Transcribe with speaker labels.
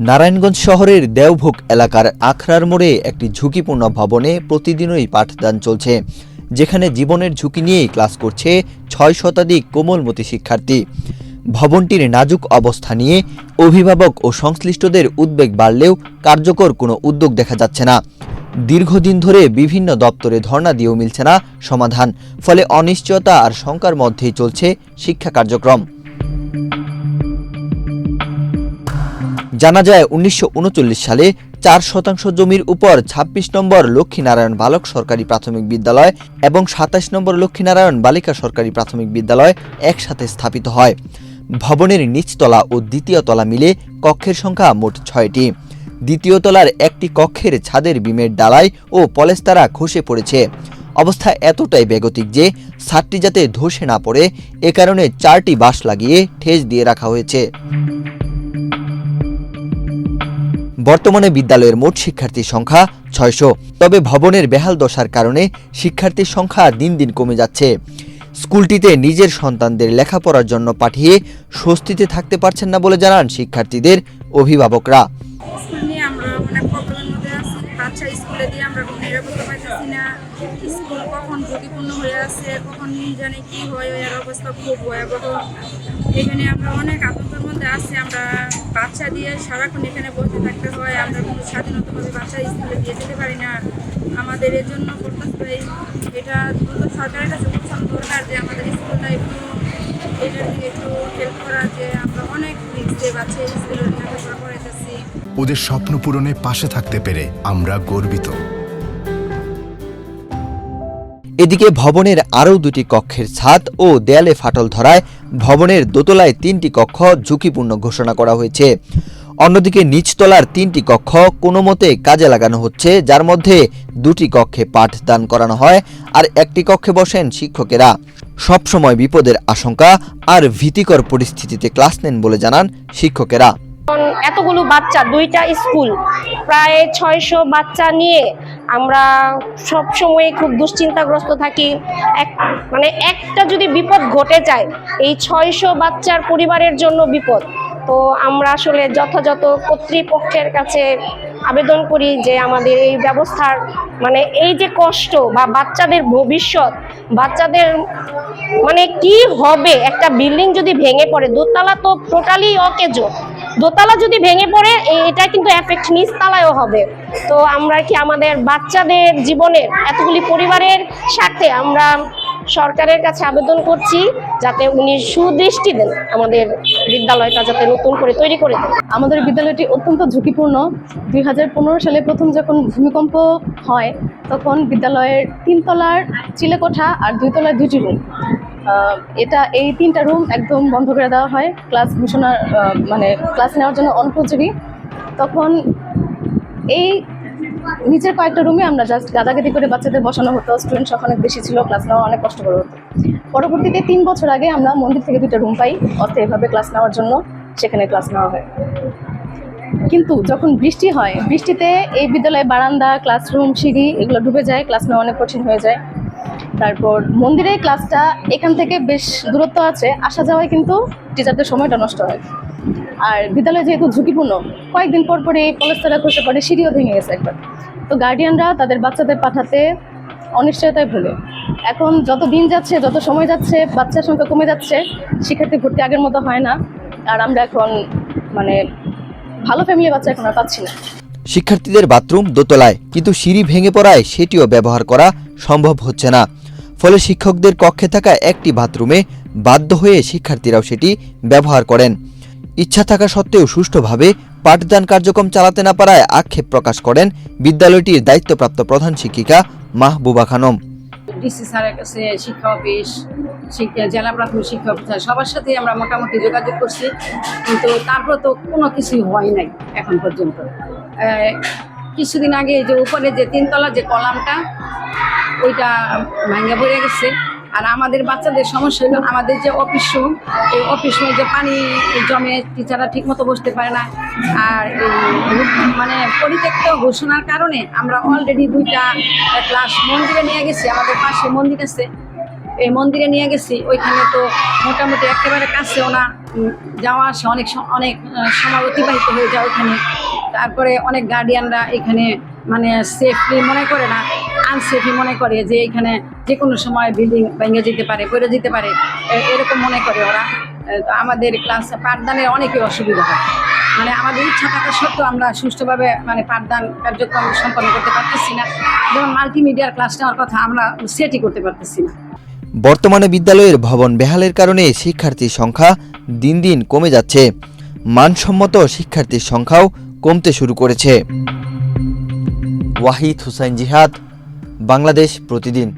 Speaker 1: নারায়ণগঞ্জ শহরের দেওভোগ এলাকার আখড়ার মোড়ে একটি ঝুঁকিপূর্ণ ভবনে প্রতিদিনই পাঠদান চলছে, যেখানে জীবনের ঝুঁকি নিয়েই ক্লাস করছে ৬ শতাধিক কোমলমতি শিক্ষার্থী। ভবনটির নাজুক অবস্থা নিয়ে অভিভাবক ও সংশ্লিষ্টদের উদ্বেগ বাড়লেও কার্যকর কোনো উদ্যোগ দেখা যাচ্ছে না। দীর্ঘদিন ধরে বিভিন্ন দপ্তরে ধর্ণা দিয়েও মিলছে না সমাধান, ফলে অনিশ্চয়তা আর শঙ্কার মধ্যেই চলছে শিক্ষা কার্যক্রম। জানা যায় ১৯৩৯ সালে ৪% জমির উপর ২৬ নম্বর লক্ষ্মীনারায়ণ বালক সরকারি প্রাথমিক বিদ্যালয় এবং ২৭ নম্বর লক্ষ্মীনারায়ণ বালিকা সরকারি প্রাথমিক বিদ্যালয় একসাথে স্থাপিত হয়। ভবনের নিচতলা ও দ্বিতীয় তলা মিলে কক্ষের সংখ্যা মোট ৬টি। দ্বিতীয় তলার একটি কক্ষের ছাদের বিমের ডালাই ও পলেস্তারা খসে পড়েছে। অবস্থা এতটাই বেগতিক যে ছাদটি যাতে ধসে না পড়ে এ কারণে ৪টি বাঁশ লাগিয়ে ঠেস দিয়ে রাখা হয়েছে। বর্তমানে বিদ্যালয়ের মোট শিক্ষার্থীর সংখ্যা ৬০০। তবে ভবনের বেহাল দশার কারণে শিক্ষার্থীর সংখ্যা দিন দিন কমে যাচ্ছে। স্কুলটিতে নিজের সন্তানদের লেখাপড়ার জন্য পাঠিয়ে স্বস্তিতে থাকতে পারছেন না বলে জানান শিক্ষার্থীদের অভিভাবকরা।
Speaker 2: স্কুলে দিয়ে আমরা কোনো নিরাপত্তা পাইতেছি না। স্কুল কখন ঝুঁকিপূর্ণ হয়ে আছে, কখন জানে কি হয়, এর অবস্থা খুব ভয়াবহ। এখানে আমরা অনেক আতঙ্কের মধ্যে আছি। আমরা বাচ্চা দিয়ে সারাক্ষণ এখানে বসে থাকতে হয়। আমরা কোনো স্বাধীনতাভাবে বাচ্চা স্কুলে দিয়ে যেতে পারি না। আমাদের এর জন্য এটা দ্রুত সরকারের কাছে পৌঁছানো দরকার যে আমাদের স্কুলটা একটু এটার দিকে একটু হেল্প করা, যে আমরা অনেক রিস্ক দিয়ে বাচ্চা স্কুলে লেখাপড়া করাইতেছি।
Speaker 3: ওদের স্বপ্ন পূরণে পাশে থাকতে পেরে আমরা গর্বিত।
Speaker 1: এদিকে ভবনের আরও 2টি কক্ষের ছাদ ও দেয়ালে ফাটল ধরায় ভবনের দোতলায় 3টি কক্ষ ঝুঁকিপূর্ণ ঘোষণা করা হয়েছে। অন্যদিকে নিচতলার 3টি কক্ষ কোনো মতে কাজে লাগানো হচ্ছে, যার মধ্যে 2টি কক্ষে পাঠদান করানো হয় আর একটি কক্ষে বসেন শিক্ষকেরা। সবসময় বিপদের আশঙ্কা আর ভীতিকর পরিস্থিতিতে ক্লাস নেন বলে জানান শিক্ষকেরা।
Speaker 4: এতগুলো বাচ্চা, 2টা স্কুল, প্রায় 600 বাচ্চা নিয়ে আমরা সব সময় খুব দুশ্চিন্তাগ্রস্ত থাকি। একটা যদি বিপদ ঘটে যায়, এই 600 বাচ্চার পরিবারের জন্য বিপদ। তো আমরা আসলে যথাযথ কর্তৃপক্ষের কাছে আবেদন করি যে আমাদের এই ব্যবস্থার এই যে কষ্ট বা বাচ্চাদের ভবিষ্যৎ, বাচ্চাদের কি হবে, একটা বিল্ডিং যদি ভেঙে পড়ে, দোতলা তো টোটালি অকেজো, দোতলা যদি ভেঙে পড়ে এটা কিন্তু এফেক্ট নিচতলায়ও হবে। তো আমরা কি আমাদের বাচ্চাদের জীবনের এতগুলি পরিবারের স্বার্থে আমরা সরকারের কাছে আবেদন করছি যাতে উনি সুদৃষ্টি দেন, আমাদের বিদ্যালয়টা যাতে নতুন করে তৈরি করে দেন।
Speaker 5: আমাদের বিদ্যালয়টি অত্যন্ত ঝুঁকিপূর্ণ। 2015 সালে প্রথম যখন ভূমিকম্প হয় তখন বিদ্যালয়ের 3 তলার চিলেকোঠা আর 2 তলার 2টি রুম, এই 3টা রুম একদম বন্ধ করে দেওয়া হয় ক্লাস ক্লাস নেওয়ার জন্য অনুপযোগী। তখন এই নিচের কয়েকটা রুমে আমরা জাস্ট গাদাগাদি করে বাচ্চাদের বসানো হতো। স্টুডেন্ট সংখ্যা অনেক বেশি ছিল, ক্লাস নেওয়া অনেক কষ্টকর হতো। পরবর্তীতে 3 বছর আগে আমরা মন্দির থেকে 2টা রুম পাই অস্থায়ীভাবে ক্লাস নেওয়ার জন্য, সেখানে ক্লাস নেওয়া হয়। কিন্তু যখন বৃষ্টি হয়, বৃষ্টিতে এই বিদ্যালয়ে বারান্দা, ক্লাসরুম, সিঁড়ি এগুলো ডুবে যায়, ক্লাস নেওয়া অনেক কঠিন হয়ে যায়। তারপর মন্দিরের ক্লাসটা এখান থেকে বেশ দূরত্ব আছে, আসা যাওয়ায় কিন্তু টিচারদের সময়টা নষ্ট হয়। আর বিদ্যালয় যেহেতু ঝুঁকিপূর্ণ, কয়েকদিন পর পরে এই পলেস্তারা খসে পড়ে, সিঁড়িও ভেঙে গেছে একবার। তো গার্ডিয়ানরা তাদের বাচ্চাদের পাঠাতে অনিশ্চয়তায় ভোগে। এখন যত দিন যাচ্ছে, যত সময় যাচ্ছে, বাচ্চার সংখ্যা কমে যাচ্ছে, শিক্ষার্থী ভর্তি আগের মতো হয় না। আর আমরা এখন ভালো ফ্যামিলি বাচ্চা এখন আর পাচ্ছি না।
Speaker 1: শিক্ষার্থীদের বাথরুম দোতলায়, কিন্তু সিঁড়ি ভেঙে পড়ায় সেটিও ব্যবহার করা সম্ভব হচ্ছে না। ফলে শিক্ষকদের কক্ষে থাকা একটি বাথরুমে বাধ্য হয়ে শিক্ষার্থীরাও সেটি ব্যবহার করেন। ইচ্ছা থাকা সত্ত্বেও সুষ্ঠুভাবে পাঠদান কার্যক্রম চালাতে না পারায় আক্ষেপ প্রকাশ করেন বিদ্যালয়টির দায়িত্বপ্রাপ্ত প্রধান শিক্ষিকা মাহবুবা খানম।
Speaker 6: ডিসি স্যারের কাছে, শিক্ষা অফিস, জেলা প্রাথমিক শিক্ষা অফিসার সবার সাথে আমরা মোটামুটি যোগাযোগ করছি, কিন্তু তারপর তো কোনো কিছুই হয় নাই এখন পর্যন্ত। কিছুদিন আগে যে উপরে যে 3 তলা যে কলামটা, ওইটা ভাঙা পড়ে গেছে। আর আমাদের বাচ্চাদের সমস্যা হলো আমাদের যে অফিস রুম, এই অফিস রুমে যে পানি জমে, টিচাররা ঠিক মতো বসতে পারে না। আর পরিত্যক্ত ঘোষণার কারণে আমরা অলরেডি 2টা ক্লাস মন্দিরে নিয়ে গেছি, আমাদের পাশে মন্দির আছে, এই মন্দিরে নিয়ে গেছি। ওইখানে তো মোটামুটি একেবারে কাছেও না, যাওয়া আসা অনেক সময় অতিবাহিত হয়ে যায় ওখানে। তারপরে অনেক গার্ডিয়ানরা এখানে মানে সেফলি মনে করে না, আনসেফলি মনে করে যে এখানে যে কোনো সময় বিল্ডিং ভেঙে যেতে পারে, পড়ে যেতে পারে, এরকম মনে করে ওরা। তো আমাদের ক্লাস পাঠদানের অনেকই অসুবিধা হয়, মানে আমাদের ইচ্ছা থাকা সত্ত্বেও আমরা সুষ্ঠুভাবে মানে পাঠদান কার্যক্রম সম্পন্ন করতে পারতেছি না। যেমন মাল্টিমিডিয়ার ক্লাস নেওয়ার কথা আমরা সেটই করতে পারতেছি না।
Speaker 1: বর্তমানে বিদ্যালয়ের ভবন বেহালের কারণে শিক্ষার্থীর সংখ্যা দিন দিন কমে যাচ্ছে। মানসম্মত শিক্ষার্থীর সংখ্যাও কমতে শুরু করেছে। ওয়াহিদ হুসাইন জিহাদ, বাংলাদেশ প্রতিদিন।